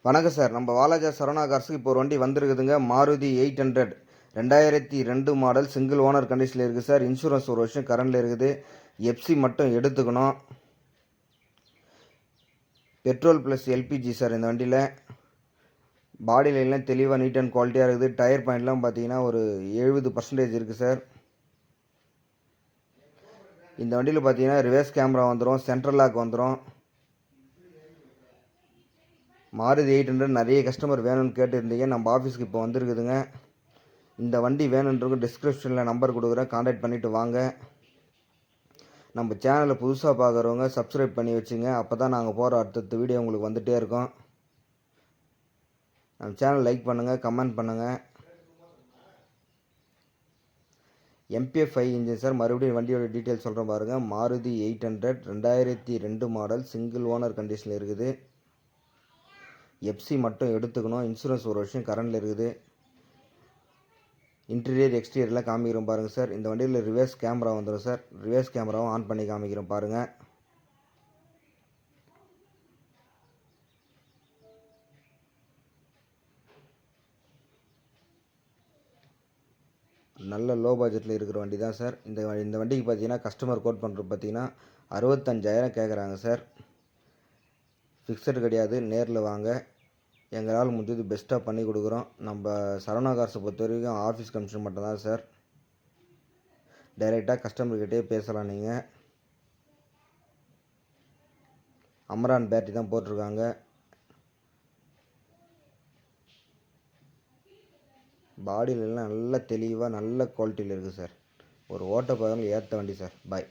வணக்கம் சார். நம்ம வாலாஜா சரவணா கார்ஸுக்கு இப்போ ஒரு வண்டி வந்திருக்குதுங்க. மாருதி 800 2002 மாடல் சிங்கிள் ஓனர் கண்டிஷனில் இருக்குது சார். இன்சூரன்ஸ் ஒரு வருஷம் கரண்டில் இருக்குது. எஃப்சி மட்டும் எடுத்துக்கணும். Petrol plus LPG sir. இந்த வண்டியில் பாடி லைன்லாம் தெளிவாக நீட் அண்ட் குவாலிட்டியாக இருக்குது. டயர் பாயிண்ட்லாம் பார்த்தீங்கன்னா ஒரு 70% இருக்குது சார். இந்த வண்டியில் பார்த்தீங்கன்னா ரிவர்ஸ் கேமரா வந்துடும், சென்ட்ரல் லாக் வந்துடும். மாருதி 800 நிறைய கஸ்டமர் வேணும்னு கேட்டுருந்தீங்க. நம்ம ஆஃபீஸ்க்கு இப்போ வந்திருக்குதுங்க. இந்த வண்டி வேணுன்றவங்க டிஸ்கிரிப்ஷனில் நம்பர் கொடுக்குறேன், கான்டாக்ட் பண்ணிவிட்டு வாங்க. நம்ம சேனலை புதுசாக பார்க்குறவங்க சப்ஸ்கிரைப் பண்ணி வச்சுங்க. அப்போ தான் நாங்கள் போகிற அடுத்தடுத்த வீடியோ உங்களுக்கு வந்துகிட்டே இருக்கோம். நம்ம சேனல் லைக் பண்ணுங்கள், கமெண்ட் பண்ணுங்கள். MPF-5 engine sir. மறுபடியும் வண்டியோட டீட்டெயில் சொல்கிறேன் பாருங்கள். மாருதி 800 2002 மாடல் சிங்கிள் ஓனர் கண்டிஷனில் இருக்குது. எஃப்சி மட்டும் எடுத்துக்கணும். இன்சூரன்ஸ் ஒரு வருஷம் கரண்டில் இருக்குது. இன்டீரியர் எக்ஸ்டீரியர்லாம் காமிக்கிறோம் பாருங்கள் சார். இந்த வண்டியில் ரிவர்ஸ் கேமரா வந்துடும் சார். ரிவர்ஸ் கேமராவும் ஆன் பண்ணி காமிக்கிறோம் பாருங்கள். நல்ல லோ பட்ஜெட்டில் இருக்கிற வண்டி தான் சார். இந்த வண்டிக்கு பார்த்தீங்கன்னா கஸ்டமர் கோட் பண்ணுறது பார்த்தீங்கன்னா 65,000 கேட்குறாங்க சார். ஃபிக்ஸடு கிடையாது. நேரில் வாங்க, எங்களால் முடிஞ்சது பெஸ்ட்டாக பண்ணி கொடுக்குறோம். நம்ம சரவணா கார்ஸை பொறுத்த வரைக்கும் ஆஃபீஸ் கமிஷன் மட்டும்தான் சார். டைரெக்டாக கஸ்டமர்கிட்டே பேசலாம். நீங்கள் அமரான் பேட்டரி தான் போட்டிருக்காங்க. பாடியிலலாம் நல்ல தெளிவாக நல்ல குவாலிட்டியில் இருக்குது சார். ஒரு ஓட்ட பதங்கள் ஏற்ற வண்டி சார். பாய்.